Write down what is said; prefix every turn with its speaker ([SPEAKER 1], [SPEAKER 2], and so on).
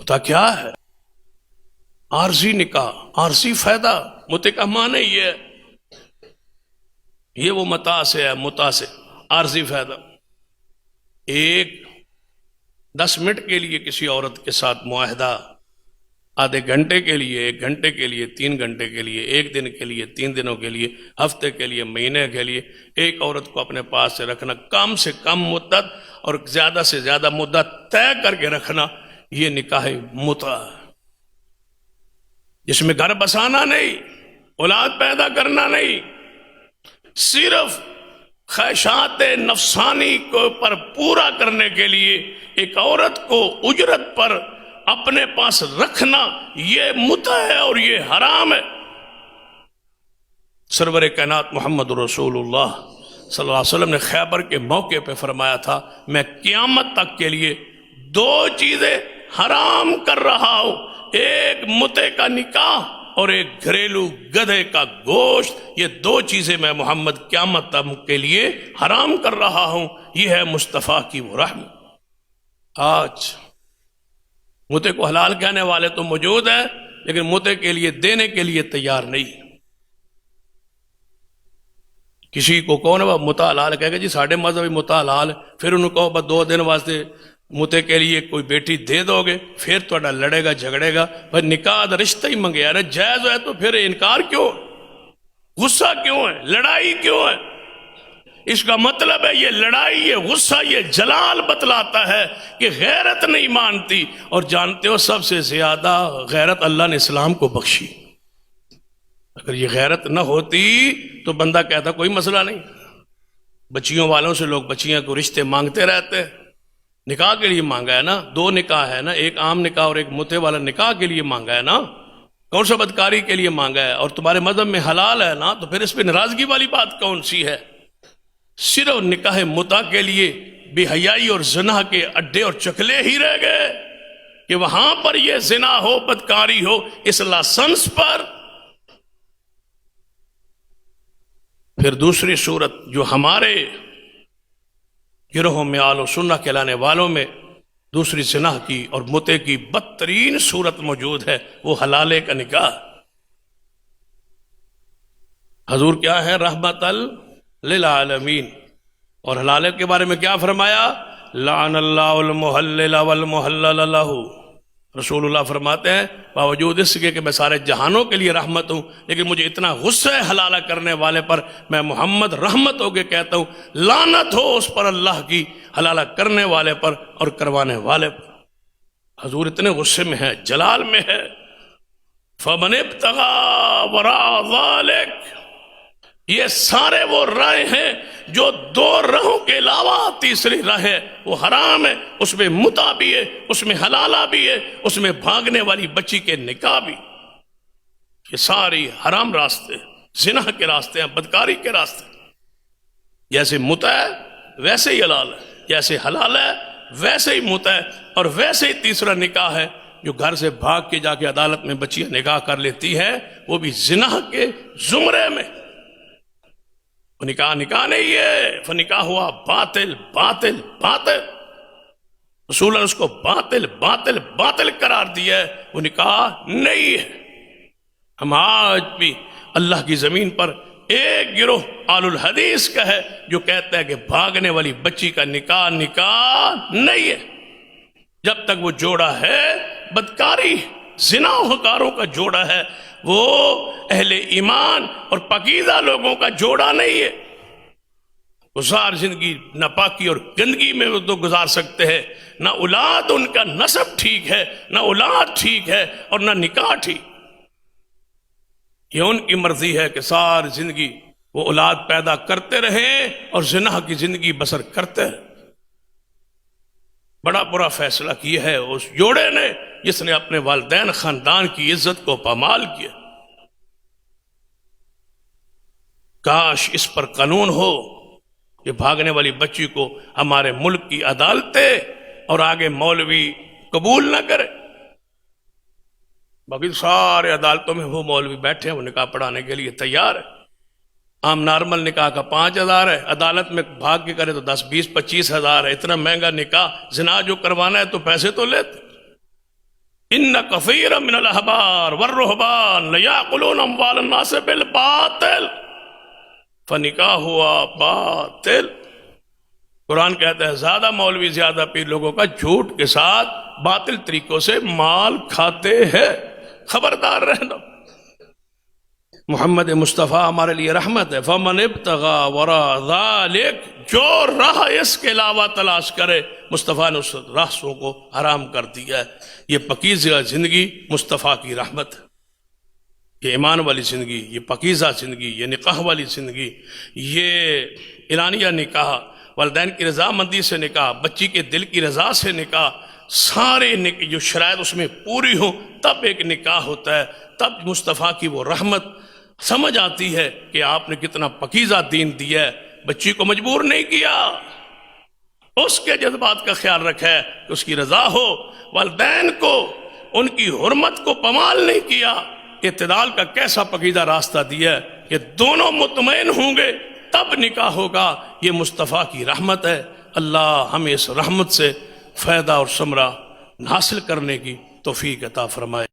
[SPEAKER 1] متع کیا ہے؟ عارضی نکاح، عارضی فائدہ. متع کا معنی یہ ہے، یہ وہ متاع سے ہے، متع سے عارضی فائدہ. ایک 10 منٹ کے لیے کسی عورت کے ساتھ معاہدہ، آدھے گھنٹے کے لیے، 1 گھنٹے کے لیے، 3 گھنٹے کے لیے، 1 دن کے لیے، 3 دنوں کے لیے، ہفتے کے لیے، مہینے کے لیے ایک عورت کو اپنے پاس سے رکھنا، کم سے کم مدت اور زیادہ سے زیادہ مدت طے کر کے رکھنا، یہ نکاح متع ہے. جس میں گھر بسانا نہیں، اولاد پیدا کرنا نہیں، صرف خواہشات نفسانی کو پر پورا کرنے کے لیے ایک عورت کو اجرت پر اپنے پاس رکھنا، یہ متع ہے اور یہ حرام ہے. سرور کائنات محمد رسول اللہ صلی اللہ علیہ وسلم نے خیبر کے موقع پہ فرمایا تھا، میں قیامت تک کے لیے 2 چیزیں حرام کر رہا ہوں، ایک متع کا نکاح اور ایک گھریلو گدھے کا گوشت. یہ 2 چیزیں میں محمد قیامت تک کے لیے حرام کر رہا ہوں. یہ ہے مصطفیٰ کی وہ رحمت. آج متع کو حلال کہنے والے تو موجود ہیں، لیکن متع کے لیے دینے کے لیے تیار نہیں. کسی کو کون ہے متع حلال کہے گا جی ساڑھے مذہبی متع حلال ہے، پھر انہوں کو بس 2 دن واسطے متع کے لیے کوئی بیٹی دے دو گے، پھر تھوڑا لڑے گا جھگڑے گا. بھائی نکاح دا رشتہ ہی منگیا ہے، جائز ہے تو پھر انکار کیوں؟ غصہ کیوں ہے؟ لڑائی کیوں ہے؟ اس کا مطلب ہے یہ لڑائی، یہ غصہ، یہ جلال بتلاتا ہے کہ غیرت نہیں مانتی. اور جانتے ہو سب سے زیادہ غیرت اللہ نے اسلام کو بخشی. اگر یہ غیرت نہ ہوتی تو بندہ کہتا کوئی مسئلہ نہیں. بچیوں والوں سے لوگ بچیاں کو رشتے مانگتے رہتے ہیں. نکاح کے لیے مانگا ہے نا، 2 نکاح ہے نا، ایک عام نکاح اور ایک متع والا نکاح کے لیے مانگا ہے نا. کون سا بدکاری کے لیے مانگا ہے؟ اور تمہارے مذہب میں حلال ہے نا، تو پھر اس پہ ناراضگی والی بات کون سی ہے؟ صرف نکاح متع کے لیے بے حیائی اور زنا کے اڈے اور چکلے ہی رہ گئے کہ وہاں پر یہ زنا ہو، بدکاری ہو، اس لائسنس پر. پھر دوسری صورت جو ہمارے گروہوں میں آل و سنہ کہلانے والوں میں دوسری زنا کی اور متع کی بدترین صورت موجود ہے، وہ حلالے کا نکاح. حضور کیا ہے؟ رحمت للعالمین. اور حلالے کے بارے میں کیا فرمایا؟ لعن اللہ المحلل والمحلل لہ. رسول اللہ فرماتے ہیں باوجود اس کے کہ میں سارے جہانوں کے لیے رحمت ہوں، لیکن مجھے اتنا غصہ ہے حلالہ کرنے والے پر، میں محمد رحمت ہو کے کہتا ہوں لعنت ہو اس پر اللہ کی، حلالہ کرنے والے پر اور کروانے والے پر. حضور اتنے غصے میں ہے، جلال میں ہے. فمن ابتغى وراء ذلك، یہ سارے وہ راہیں ہیں جو 2 راہوں کے علاوہ تیسری راہ ہے وہ حرام ہے. اس میں متع بھی ہے، اس میں حلالہ بھی ہے، اس میں بھاگنے والی بچی کے نکاح بھی. یہ ساری حرام راستے، زنا کے راستے ہیں، بدکاری کے راستے. جیسے متع ہے ویسے ہی حلال ہے، جیسے حلال ہے ویسے ہی متع ہے، اور ویسے ہی تیسرا نکاح ہے جو گھر سے بھاگ کے جا کے عدالت میں بچیاں نکاح کر لیتی ہے، وہ بھی زنا کے زمرے میں. نکاح نہیں ہے، فنکاح ہوا باطل باطل باطل. رسول نے اس کو باطل باطل باطل قرار دیا ہے، وہ نکاح نہیں ہے. ہم آج بھی اللہ کی زمین پر ایک گروہ آل الحدیث کا ہے جو کہتا ہے کہ بھاگنے والی بچی کا نکاح نہیں ہے. جب تک وہ جوڑا ہے بدکاری زنا وکاروں کا جوڑا ہے، وہ اہل ایمان اور پاکیزہ لوگوں کا جوڑا نہیں ہے. گزار زندگی ناپاکی اور گندگی میں وہ تو گزار سکتے ہیں، نہ اولاد ان کا نسب ٹھیک ہے، نہ اولاد ٹھیک ہے، اور نہ نکاح ٹھیک. یہ ان کی مرضی ہے کہ ساری زندگی وہ اولاد پیدا کرتے رہیں اور زنا کی زندگی بسر کرتے رہیں. بڑا برا فیصلہ کیا ہے اس جوڑے نے جس نے اپنے والدین خاندان کی عزت کو پامال کیا. کاش اس پر قانون ہو کہ بھاگنے والی بچی کو ہمارے ملک کی عدالتیں اور آگے مولوی قبول نہ کرے. باقی سارے عدالتوں میں وہ مولوی بیٹھے ہیں، وہ نکاح پڑھانے کے لیے تیار ہے. عام نارمل نکاح کا 5,000 ہے، عدالت میں بھاگ کے کرے تو 10, 20, 25 ہزار ہے. اتنا مہنگا نکاح، زنا جو کروانا ہے تو پیسے تو لیتے. ان کثیر من الاحبار والرہبان لیاکلون اموال الناس بالباطل فنکاح ہوا باطل۔ قرآن کہتا ہے زیادہ مولوی زیادہ پیر لوگوں کا جھوٹ کے ساتھ باطل طریقوں سے مال کھاتے ہیں، خبردار رہنا۔ محمد مصطفیٰ ہمارے لیے رحمت ہے۔ فمن ابتغى وراء ذلك، جو راہ اس کے علاوہ تلاش کرے، مصطفیٰ نے اس راستوں کو حرام کر دیا ہے۔ یہ پاکیزہ زندگی مصطفیٰ کی رحمت ہے، یہ ایمان والی زندگی، یہ پاکیزہ زندگی، یہ نکاح والی زندگی، یہ اعلانیہ نکاح، والدین کی رضامندی سے نکاح، بچی کے دل کی رضا سے نکاح، سارے جو شرائط اس میں پوری ہوں تب ایک نکاح ہوتا ہے، تب مصطفیٰ کی وہ رحمت سمجھ آتی ہے کہ آپ نے کتنا پاکیزہ دین دیا ہے۔ بچی کو مجبور نہیں کیا، اس کے جذبات کا خیال رکھا ہے کہ اس کی رضا ہو، والدین کو ان کی حرمت کو پامال نہیں کیا، اعتدال کا کیسا پاکیزہ راستہ دیا ہے کہ دونوں مطمئن ہوں گے تب نکاح ہوگا۔ یہ مصطفیٰ کی رحمت ہے۔ اللہ ہمیں اس رحمت سے فائدہ اور ثمرہ حاصل کرنے کی توفیق عطا فرمائے۔